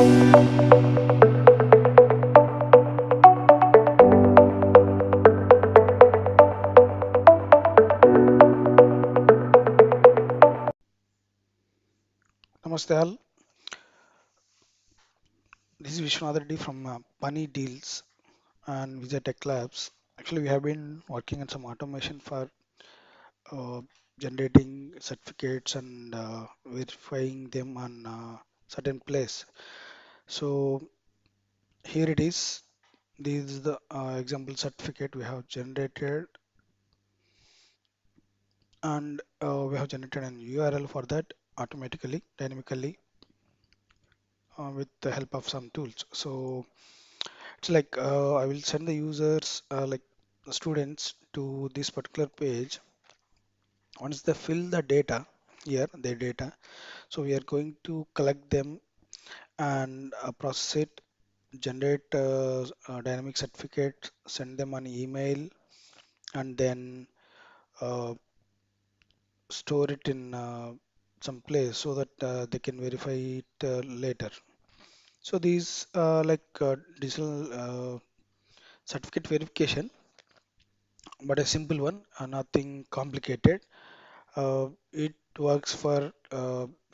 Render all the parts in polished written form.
Namaste all. This is Vishwanath Reddy from Bunny Deals and VijayaTech Labs. Actually, we have been working on some automation for uh, generating certificates and verifying them on certain place. So here it is. This is the example certificate we have generated, and we have generated an URL for that automatically, dynamically, with the help of some tools. So it's like I will send the users, like the students, to this particular page. Once they fill the data here, their data, so we are going to collect them and process it, generate dynamic certificate, send them an email, and then uh, store it in some place so that they can verify it later. So these like digital certificate verification, but a simple one, nothing complicated. It works for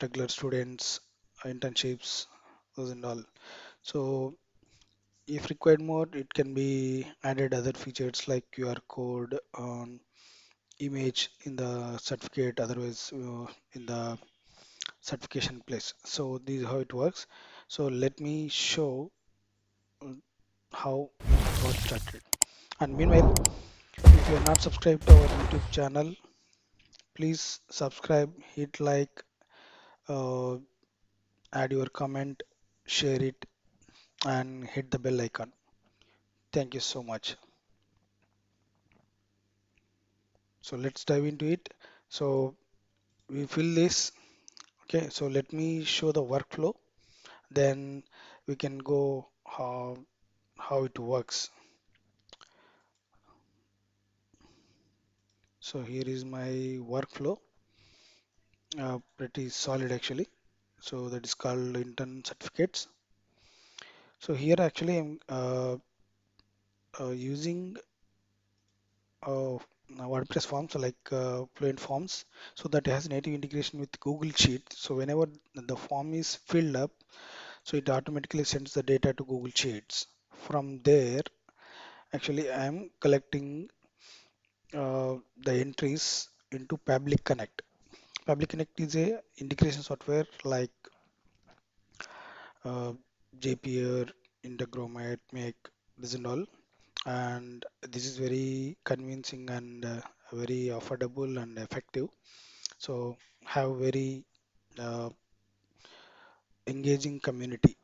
regular students, internships, those and all. So if required more, it can be added other features like QR code on image in the certificate, otherwise in the certification place. So this is how it works. So let me show uh, how it got started. And meanwhile, if you are not subscribed to our YouTube channel, please subscribe, hit like, uh, add your comment, share it, and hit the bell icon. Thank you so much. So let's dive into it. So we fill this. Okay, so let me show the workflow. Then we can go how it works. So here is my workflow. Pretty solid actually. So that is called intern certificates. So here actually I'm using WordPress forms like Fluent Forms, so that has native integration with Google Sheet. So whenever the form is filled up, so it automatically sends the data to Google Sheets. From there, actually, I am collecting the entries into Pabby Connect. Pabby Connect is a integration software like uh, JPR, Integromat, Make, this and all. And this is very convincing and very affordable and effective. So have very uh, engaging community.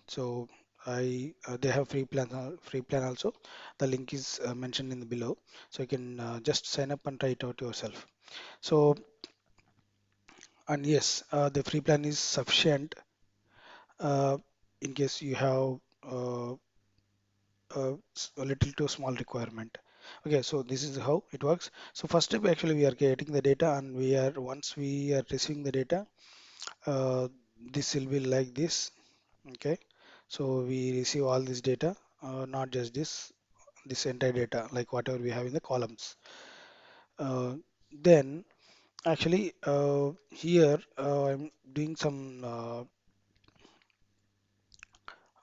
So I they have free plan also. The link is mentioned in the below, so you can just sign up and try it out yourself. So and yes, the free plan is sufficient uh, in case you have a little too small requirement. Okay, so this is how it works. So first step, actually we are getting the data, and we are once we are receiving the data, uh, this will be like this. Okay, so we receive all this data, not just this entire data, like whatever we have in the columns. Then actually here I'm doing some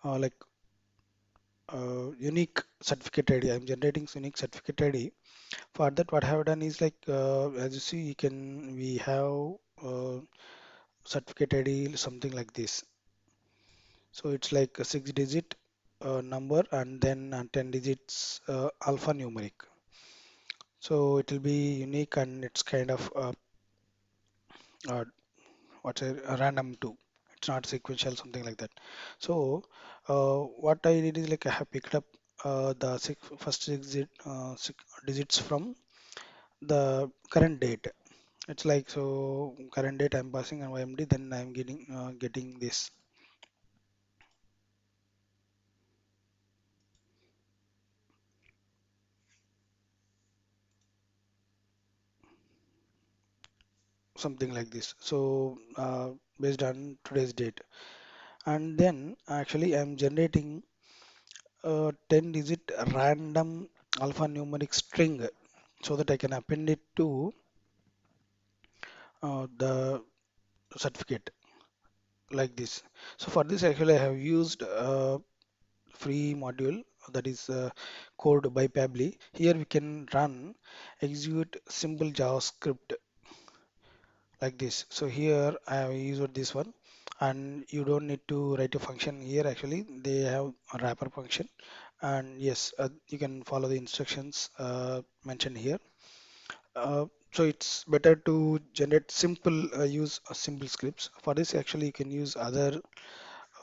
like unique certificate ID. I'm generating unique certificate ID. For that, what I have done is like as you see, we have uh, certificate ID something like this. So it's like a 6 digit number and then 10 digits alphanumeric. So it will be unique, and it's kind of uh, a random too. It's not sequential, something like that. So what I did is like I have picked up the first six digits from the current date. It's like so current date I'm passing and YMD, then I'm getting this something like this. So based on today's date, and then actually I'm generating a 10 digit random alphanumeric string so that I can append it to the certificate like this. So for this actually I have used a free module that is code by Pabby. Here we can run execute simple JavaScript like this. So here I have used this one, and you don't need to write a function here. Actually they have a wrapper function, and yes, you can follow the instructions mentioned here. So it's better to generate simple use simple scripts. For this actually you can use other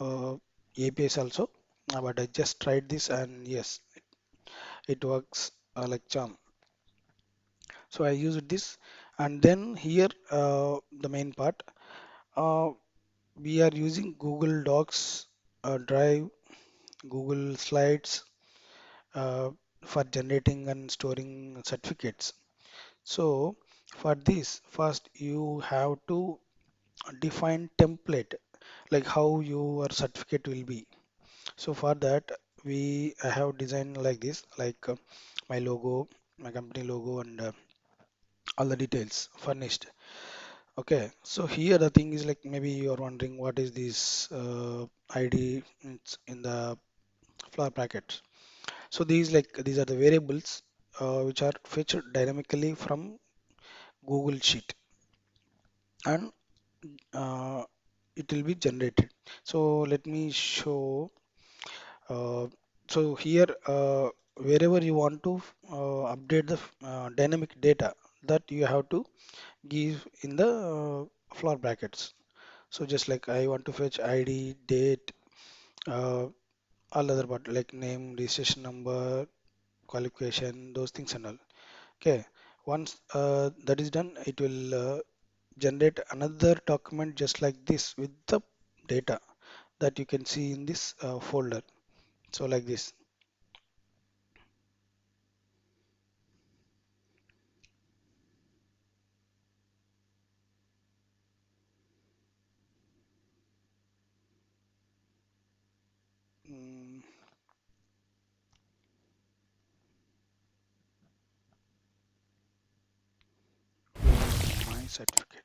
APIs also, but I just tried this and yes, it works like charm. So I used this, and then here the main part. Uh, we are using Google Docs, Drive, Google Slides uh, for generating and storing certificates. So for this, first you have to define template like how your certificate will be. So for that, we I have designed like this, like my logo, my company logo, and all the details furnished. Okay, so here the thing is like maybe you are wondering what is this ID it's in the flower bracket. So these are the variables which are fetched dynamically from Google Sheet, and uh, it will be generated. So let me show. Uh, so here, wherever you want to update the dynamic data, that you have to give in the floor brackets. So just like I want to fetch ID, date, uh, all other part like name, registration number, qualification, those things and all. Okay, once that is done, it will generate another document just like this with the data that you can see in this folder. So like this. Mm, where is my certificate?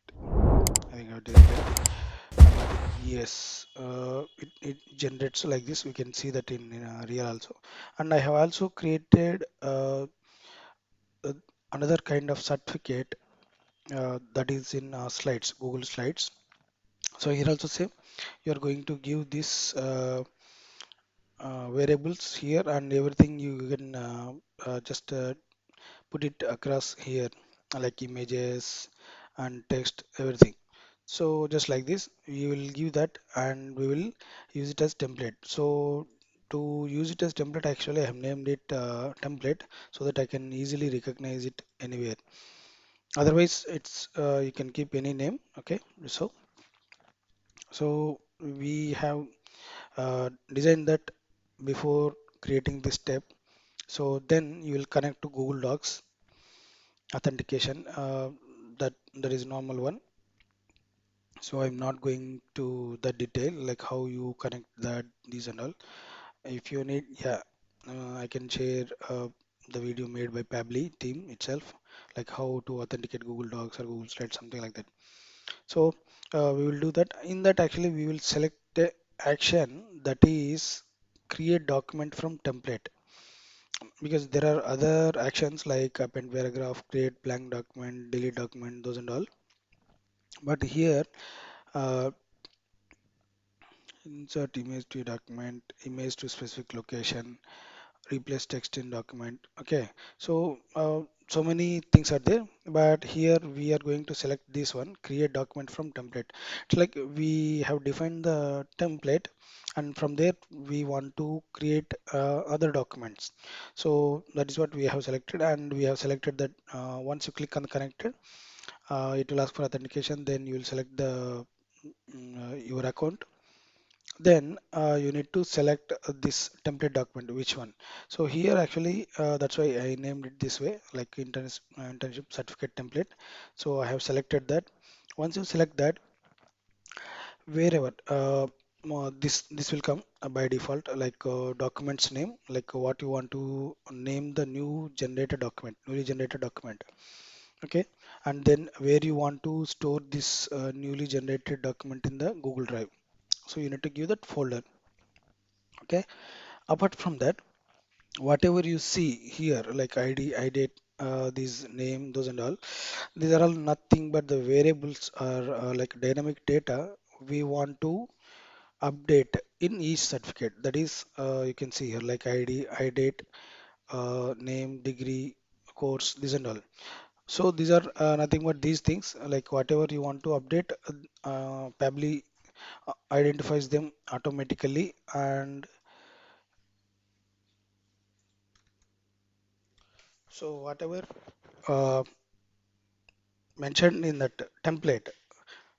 I think I did that. And yes, it generates like this. We can see that in real also. And I have also created uh, another kind of certificate that is in slides, Google Slides. So here also say you are going to give this variables here, and everything you can just put it across here like images and text, everything. So just like this we will give that, and we will use it as template. So to use it as template, actually I have named it template so that I can easily recognize it anywhere. Otherwise it's you can keep any name. Okay, so we have designed that before creating this step. So then you will connect to Google Docs authentication. That is normal one. So I'm not going to the detail like how you connect that these and all. If you need, yeah, I can share the video made by Pably team itself, like how to authenticate Google Docs or Google Slides, something like that. So we will do that. In that, actually, we will select a action that is create document from template, because there are other actions like append paragraph, create blank document, delete document, those and all. But here, uh, insert image to document, image to specific location, replace text in document. Okay, so so many things are there, but here we are going to select this one, create document from template. It's like we have defined the template, and from there we want to create other documents. So that is what we have selected, and we have selected that once you click on the connected, it will ask for authentication. Then you will select the your account. Then you need to select this template document, which one. So here actually that's why I named it this way, like internship certificate template. So I have selected that. Once you select that, wherever, this will come by default, like documents name, like what you want to name the newly generated document. Okay, and then where you want to store this newly generated document in the Google Drive. So you need to give that folder. Okay, apart from that, whatever you see here, like ID, idate, these name, those and all, these are all nothing but the variables are like dynamic data we want to update in each certificate. That is, you can see here like ID, idate, name, degree, course, this and all. So these are nothing but these things, like whatever you want to update, Pably identifies them automatically. And so whatever uh, mentioned in that template,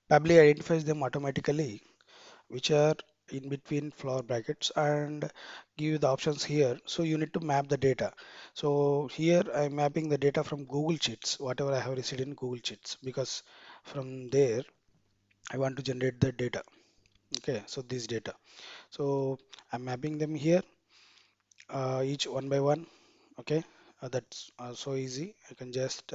Pably identifies them automatically, which are in between flower brackets, and give you the options here. So you need to map the data. So here I'm mapping the data from Google Sheets, whatever I have received in Google Sheets, because from there I want to generate the data. Okay, so this data. So I'm mapping them here, each one by one. Okay, that's so easy. I can just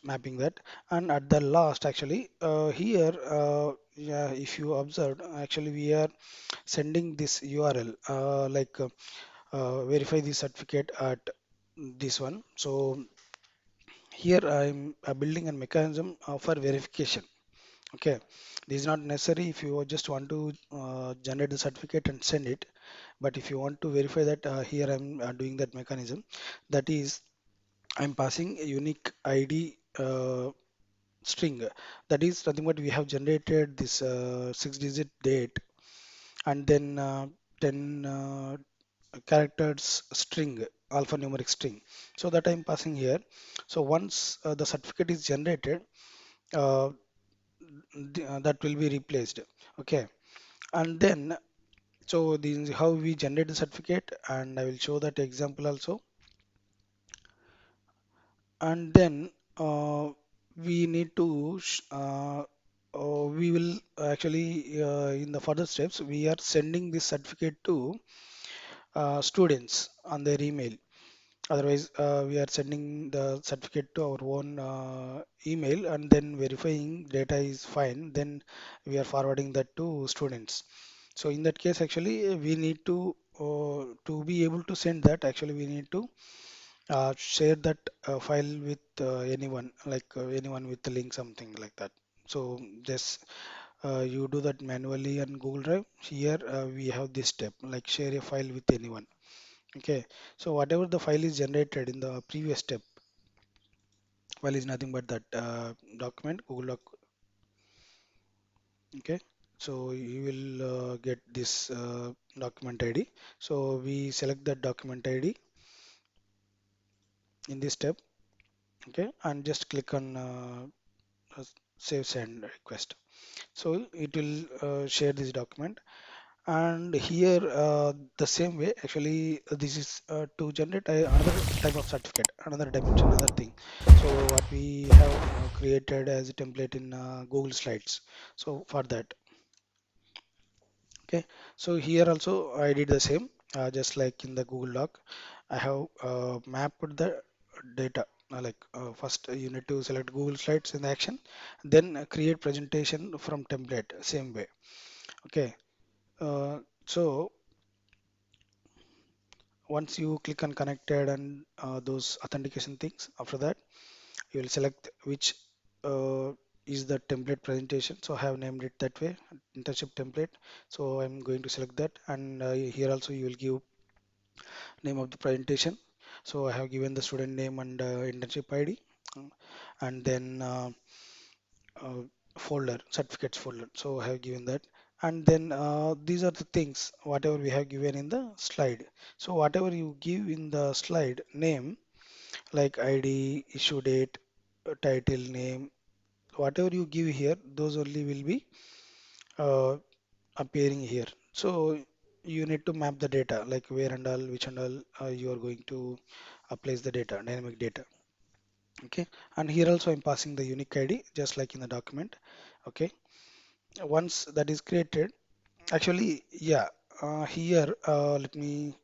mapping that. And at the last, actually, here, yeah, if you observed, actually we are sending this URL, verify the certificate at this one. So here I'm building a mechanism for verification. Okay, this is not necessary if you just want to generate the certificate and send it, but if you want to verify that, here I'm doing that mechanism. That is, I'm passing a unique ID string. That is nothing but we have generated this 6-digit date, and then 10 characters string, alphanumeric string. So that I'm passing here. So once the certificate is generated, uh, that will be replaced. Okay, and then so this is how we generate the certificate, and I will show that example also. And then we need to we will actually in the further steps we are sending this certificate to students on their email. Otherwise, we are sending the certificate to our own email, and then verifying data is fine. Then we are forwarding that to students. So in that case, actually, we need to be able to send that. Actually, we need to share that file with anyone, like anyone with the link, something like that. So just you do that manually on Google Drive. Here we have this step, like share a file with anyone. Okay, so whatever the file is generated in the previous step, file is nothing but that document, Google Doc. Okay, so you will get this document ID. So we select that document ID in this step. Okay, and just click on save send request. So it will share this document. And here, the same way, actually, this is to generate another type of certificate, another dimension, another thing. So what we have created as a template in Google Slides. So for that, okay. So here also I did the same, just like in the Google Doc. I have mapped the data. First, you need to select Google Slides in the action, then create presentation from template, same way. Okay. So once you click on connected and those authentication things, after that you will select which uh, is the template presentation. So I have named it that way, internship template. So I'm going to select that, and here also you will give name of the presentation. So I have given the student name and internship ID, uh, and then uh, folder, certificates folder. So I have given that. And then these are the things whatever we have given in the slide. So whatever you give in the slide name, like ID, issue date, title, name, whatever you give here, those only will be uh, appearing here. So you need to map the data, like where and all, which and all you are going to place the data, dynamic data. Okay, and here also I'm passing the unique ID just like in the document. Okay, Once that is created, actually, yeah, here let me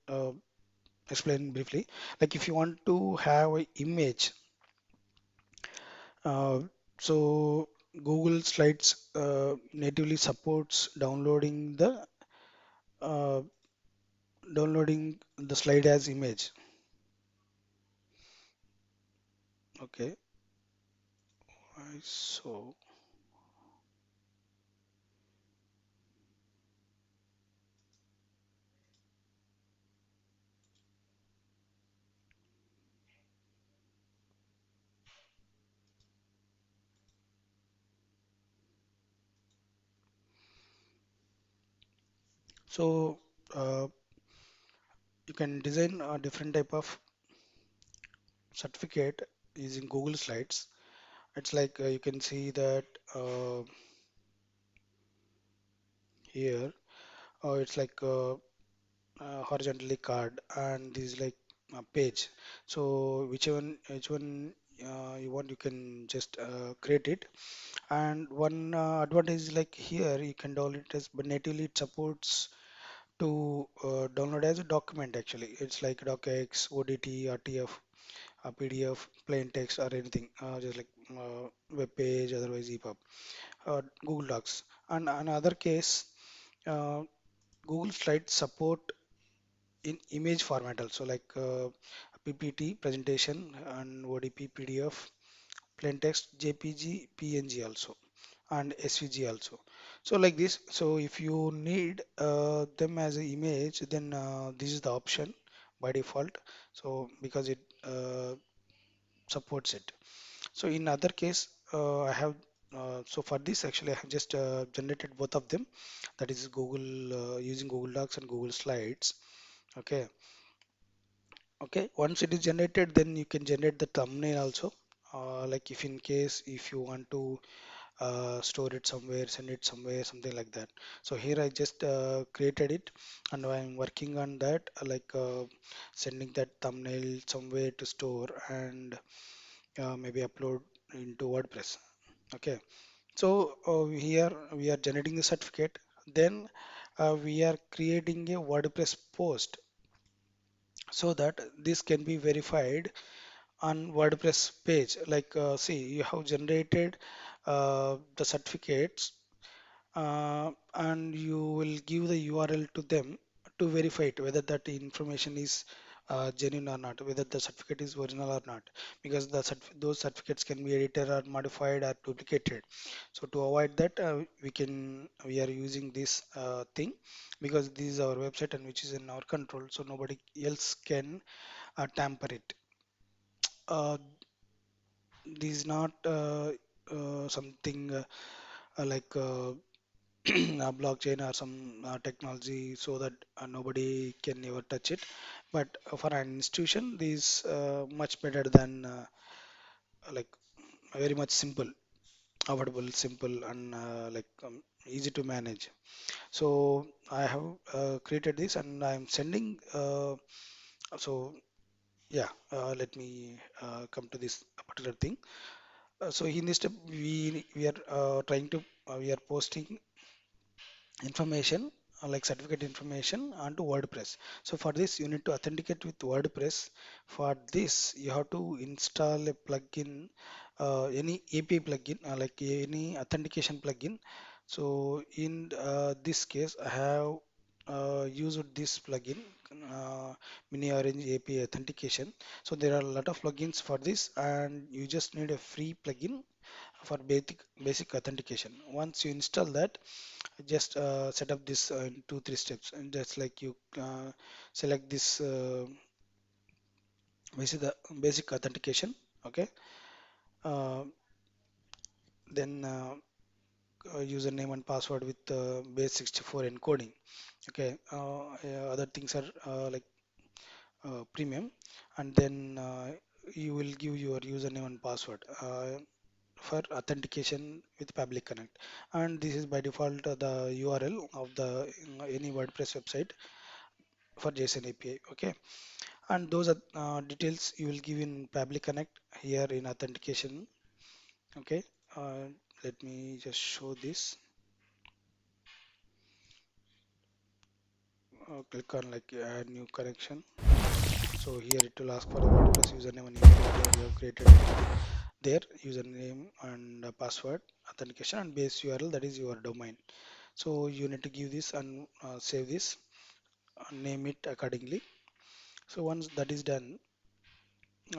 explain briefly. Like if you want to have an image, uh, so Google Slides natively supports uh, downloading the slide as image. Okay, so so uh, you can design a different type of certificate using Google Slides. It's like you can see that here. It's like horizontally card, and this is like a page. So which one you want, you can just create it. And one advantage is like here you can download it as, but natively it supports to download as a document. Actually, it's like docx, odt, rtf, pdf, plain text, or anything, just like web page, otherwise epub, google docs. And another case, uh, google slides support in image format also, like ppt presentation and odp, pdf, plain text, jpg, png also, and svg also. So like this, so if you need them as an image, then this is the option by default, so because it supports it. So in other case, I have so for this actually I have just generated both of them, that is google using google docs and google slides. Okay. Okay, once it is generated, then you can generate the thumbnail also. Like if in case if you want to store it somewhere, send it somewhere, something like that. So here I just created it, and I'm working on that, sending that thumbnail somewhere to store, and maybe upload into WordPress. Okay, so here we are generating the certificate. Then we are creating a WordPress post so that this can be verified on WordPress page. Like, see, you have generated the certificates, and you will give the URL to them to verify it, whether that information is genuine or not, whether the certificate is original or not, because those certificates can be edited or modified or duplicated. So to avoid that, we are using this thing, because this is our website and which is in our control, so nobody else can tamper it. Uh, this is not something like a blockchain or some technology, so that nobody can ever touch it. But for an institution, this is much better than like very much simple, affordable, simple, and easy to manage. So I have created this, and I am sending. So yeah, let me come to this particular thing. So in this step, we are trying to we are posting information, like certificate information, onto WordPress. So for this, you need to authenticate with WordPress. For this, you have to install a plugin, any API plugin, like any authentication plugin. So in this case, I have used this plugin, uh, Mini Orange API authentication. So there are a lot of plugins for this, and you just need a free plugin for basic authentication. Once you install that, just set up this in 2 3 steps, and just like you select this basic authentication. Okay. uh, then username and password with base 64 encoding. Okay. Yeah, other things are premium, and then you will give your username and password for authentication with Pabby Connect, and this is by default the URL of the any WordPress website for JSON API. Okay, and those are details you will give in Pabby Connect here in authentication. Okay, uh, let me just show this. click on like add new connection. So here it will ask for the WordPress username and email, whatever you have created there, username and password, authentication, and base URL, that is your domain. So you need to give this and save this, name it accordingly. So once that is done,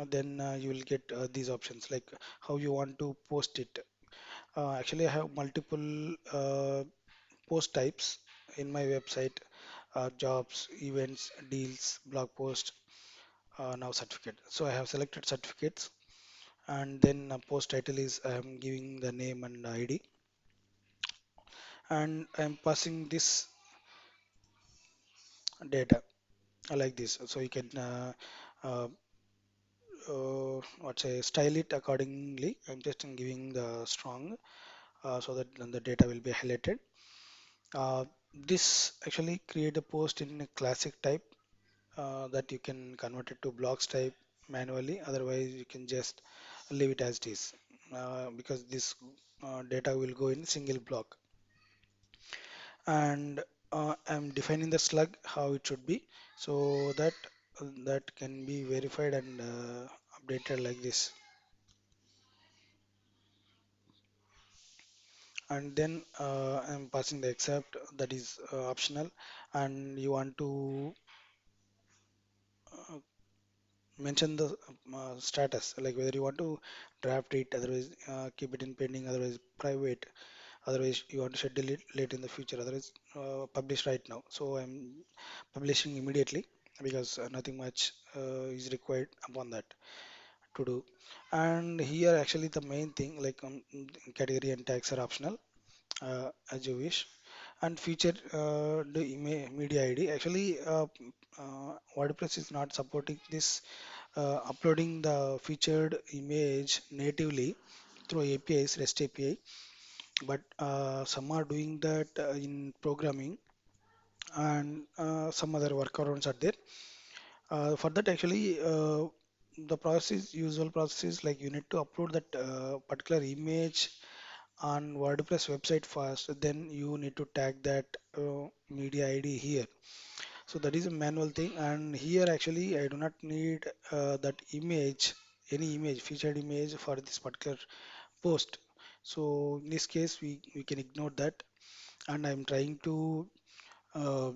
then you will get these options like how you want to post it. Actually, I have multiple post types in my website: jobs, events, deals, blog post, now certificate. So I have selected certificates, and then post title is I am giving the name and ID, and I am passing this data like this. So you can uh, what say style it accordingly. I'm just giving the strong so that then the data will be highlighted. Uh, this actually create a post in a classic type that you can convert it to blocks type manually. Otherwise, you can just leave it as it is because this data will go in single block. And I'm defining the slug how it should be so that that can be verified and updated like this. And then I'm passing the accept, that is optional, and you want to uh, mention the status, like whether you want to draft it, otherwise keep it in pending, otherwise private, otherwise you want to schedule it late in the future, otherwise publish right now. So I'm publishing immediately because nothing much is required upon that to do. And here actually the main thing like category and tags are optional as you wish. And feature the media ID. Actually, WordPress is not supporting this uploading the featured image natively through APIs, REST API, but some are doing that in programming, and some other workarounds are there. For that, actually, the process, usual process is like you need to upload that particular image on WordPress website first, then you need to tag that media ID here. So that is a manual thing, and here actually I do not need that image, any image, featured image for this particular post. So in this case, we can ignore that, and I'm trying to uh,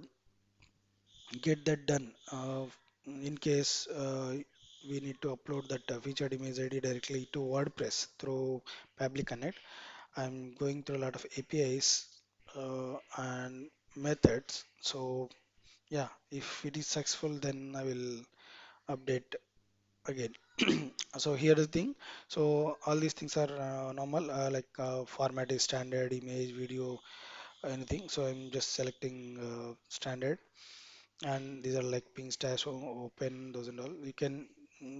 get that done. In case we need to upload that featured image ID directly to WordPress through Pabby Connect, I'm going through a lot of APIs and methods. So yeah, if it is successful, then I will update again. So here is the thing. So all these things are normal, like format is standard, image, video, anything. So I'm just selecting standard, and these are like ping stash, open, those and all. You can,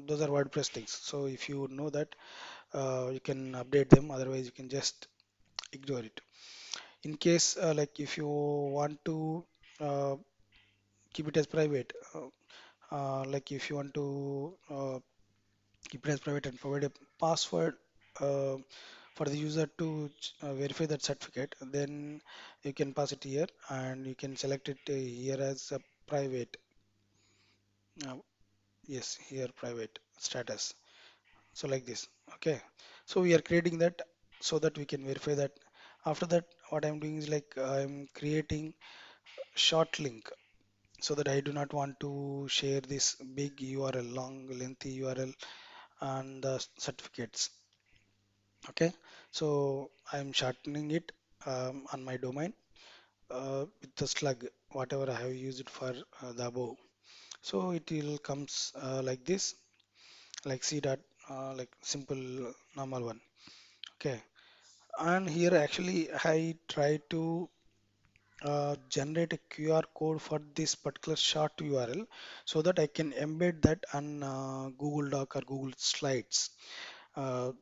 those are WordPress things. So if you know that, you can update them. Otherwise, you can just ignore it. In case like if you want to uh, keep it as private, like if you want to keep it as private and provide a password uh, for the user to verify that certificate, then you can pass it here and you can select it here as a private. uh, yes, here private status, so like this. Okay, so we are creating that so that we can verify that. After that, what I'm doing is like I'm creating short link so that I do not want to share this big URL, long lengthy URL and the certificates. Okay, so I'm shortening it on my domain with the slug, whatever I have used it for the above. So it will comes like this, like C dot, like simple normal one. Okay, and here actually I try to generate a QR code for this particular short URL so that I can embed that on Google Doc or Google Slides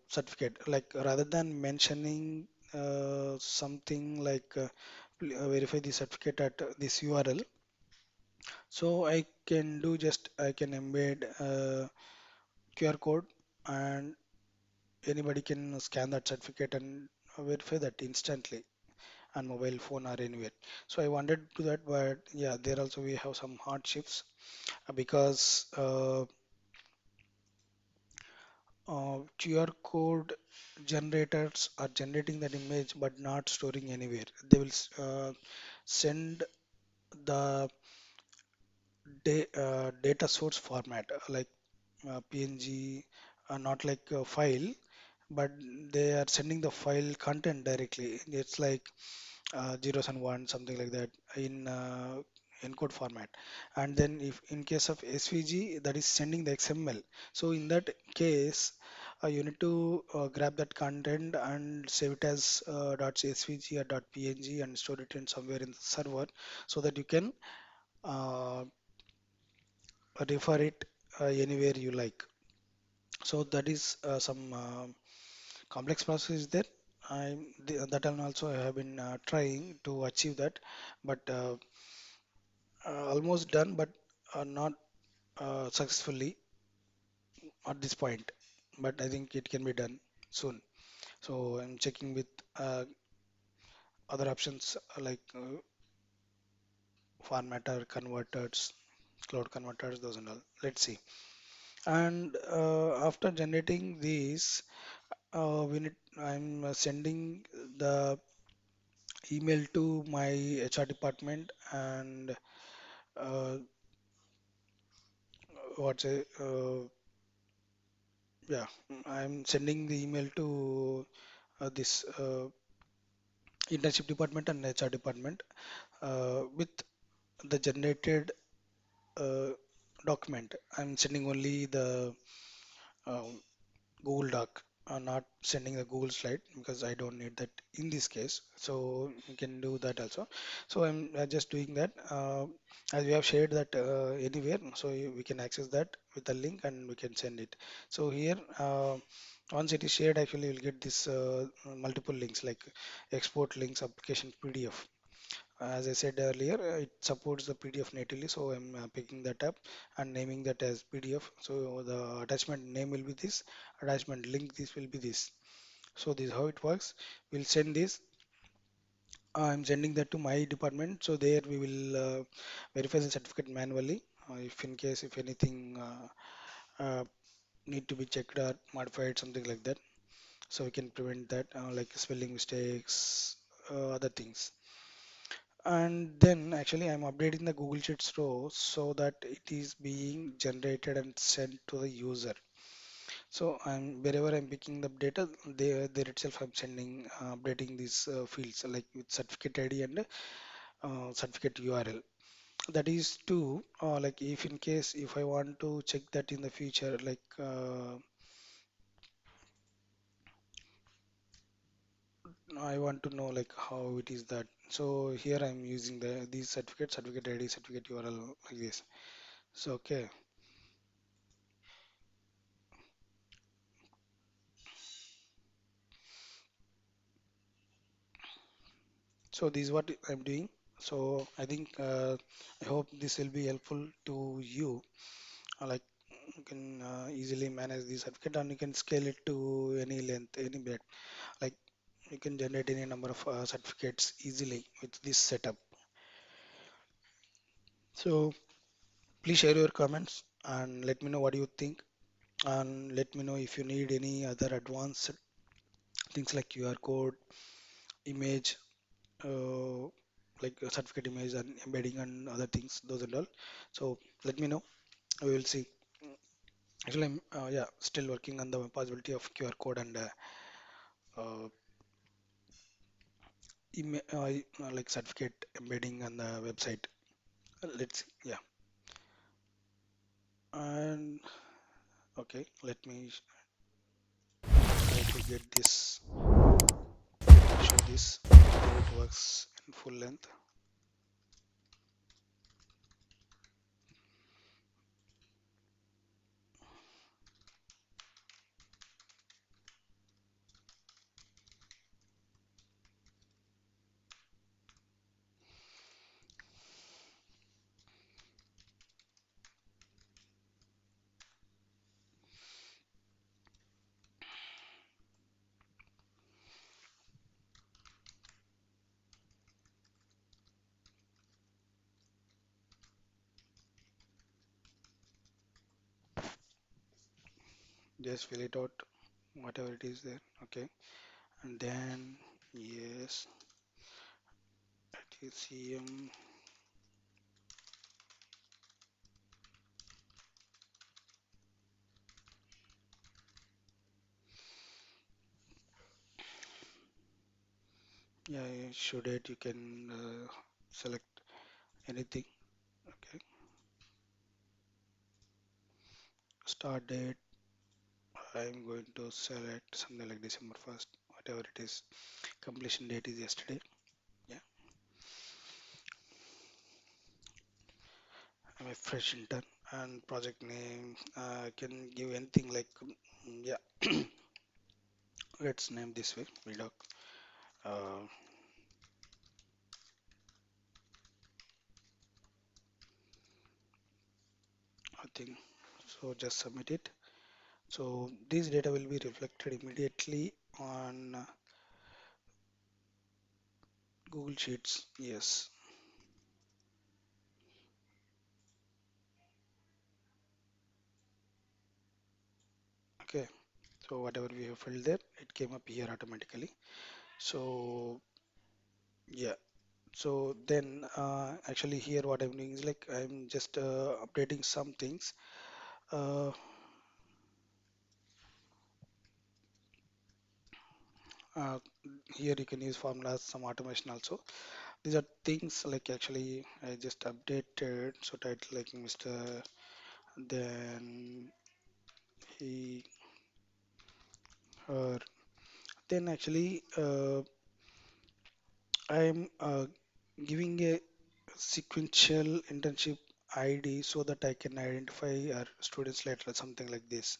certificate. Like rather than mentioning something like verify the certificate at this URL, so I can do just I can embed QR code, and anybody can scan that certificate and verify that instantly. and mobile phone or anywhere. So I wanted to do that, but yeah, there also we have some hardships because QR code generators are generating that image but not storing anywhere. They will send the data source format like PNG, not like a file, but they are sending the file content directly. It's like zeros and ones, something like that in encode format. And then if in case of SVG, that is sending the XML. So in that case, you need to grab that content and save it as .svg or .png and store it in somewhere in the server so that you can uh, refer it anywhere you like. So that is some complex process is there. That one also I have been trying to achieve that, but almost done, but not successfully at this point. But I think it can be done soon. So I'm checking with other options like formatter, converters, cloud converters, those and all. Let's see. And after generating these, I'm sending the email to my HR department and uh, what's a yeah, I'm sending the email to this internship department and HR department with the generated uh, document. I'm sending only the uh, Google Doc, not sending the Google slide because I don't need that in this case. So you can do that also. So I'm just doing that as we have shared that anywhere. So we can access that with the link and we can send it. So here, once it is shared, actually you'll get this multiple links like export links, application PDF. As I said earlier, it supports the PDF natively, so I'm picking that up and naming that as PDF. So the attachment name will be this, attachment link this will be this. So this is how it works. We'll send this. I'm sending that to my department. So there we will verify the certificate manually. If in case if anything need to be checked or modified, something like that. So we can prevent that, like spelling mistakes, other things. And then actually I'm updating the Google Sheets row so that it is being generated and sent to the user. So I'm wherever I'm picking the data, there itself I'm sending updating these fields like with certificate ID and certificate URL. That is to like if in case if I want to check that in the future, like I want to know like how it is that. So here I'm using the these certificate ID, certificate URL like this. So okay. So this is what I'm doing. So I think I hope this will be helpful to you. Like you can easily manage the certificate and you can scale it to any length, any bit. Like you can generate any number of certificates easily with this setup. So please share your comments and let me know what you think. And let me know if you need any other advanced things like QR code, image, uh, like a certificate image and embedding and other things, those and all. So let me know. We will see. Actually, I'm yeah still working on the possibility of QR code and uh, like certificate embedding on the website. Let's see. Yeah. And okay, let me try to get this. Let me show this how it works in full length. just fill it out, whatever it is there. Okay, and then yes, TCM. Yeah, should it you can select anything. Okay, start date. I'm going to select something like December 1st, whatever it is. Completion date is yesterday. Yeah, I'm a fresh intern and project name. Can give anything like yeah. Let's name this way vDoc. Uh, I think so. Just submit it. So this data will be reflected immediately on Google Sheets. Yes. Okay. So whatever we have filled there, it came up here automatically. So yeah. So then actually here what I'm doing is like I'm just updating some things. Uh, uh, Here you can use formulas, some automation also. These are things like actually I just updated. So title like Mr. Then he, her. Then actually I'm giving a sequential internship ID so that I can identify our students later, something like this.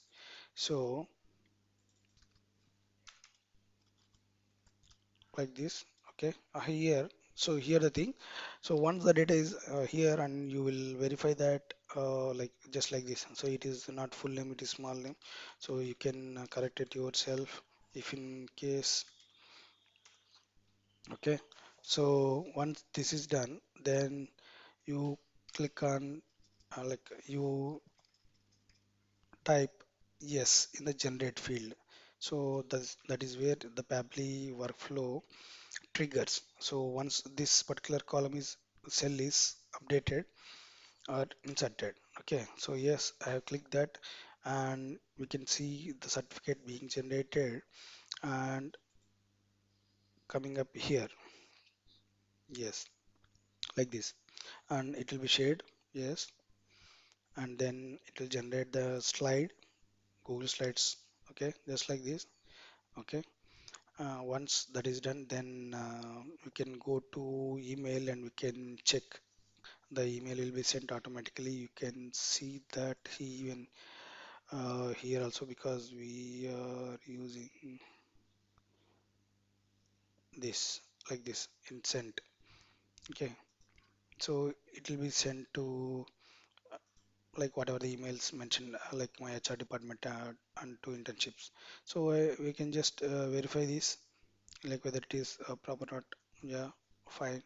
So like this, okay. Here, so here the thing. So once the data is here, and you will verify that like just like this. So it is not full name, it is small name. So you can correct it yourself if in case. Okay. So once this is done, then you click on like you type yes in the generate field. So that is where the Pabbly workflow triggers. So once this particular column is cell is updated or inserted. Okay, so yes, I have clicked that, and we can see the certificate being generated and coming up here. Yes, like this, and it will be shared. Yes, and then it will generate the slide, Google Slides. Okay, just like this. Okay. Once that is done, then we can go to email and we can check. The email will be sent automatically. You can see that even here also, because we are using this like this in sent. Okay, so it will be sent to like whatever the emails mentioned, like my HR department and to internships. So we can just verify this, like whether it is proper or not. Yeah, fine.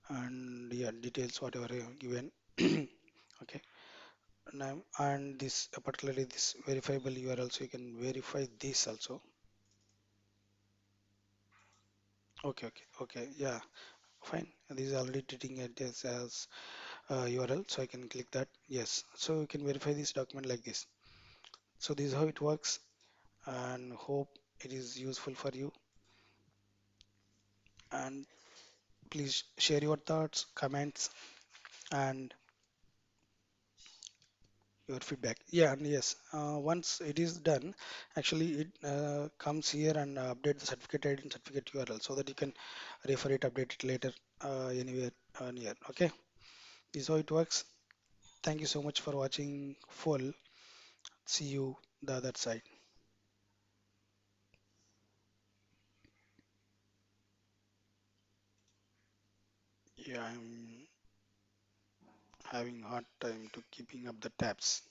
And yeah, details whatever you have given. Okay, and this particularly this verifiable URL, so you can verify this also. Okay, yeah, fine. This is already treating it as URL, so I can click that. Yes, so you can verify this document like this. So this is how it works, and hope it is useful for you. And please share your thoughts, comments, and your feedback. Yeah, and yes, once it is done, actually it comes here and update the certificate ID and certificate URL so that you can refer it, update it later anywhere near. Okay, this is how it works. Thank you so much for watching full. See you the other side. Yeah, I'm having hard time to keeping up the tabs.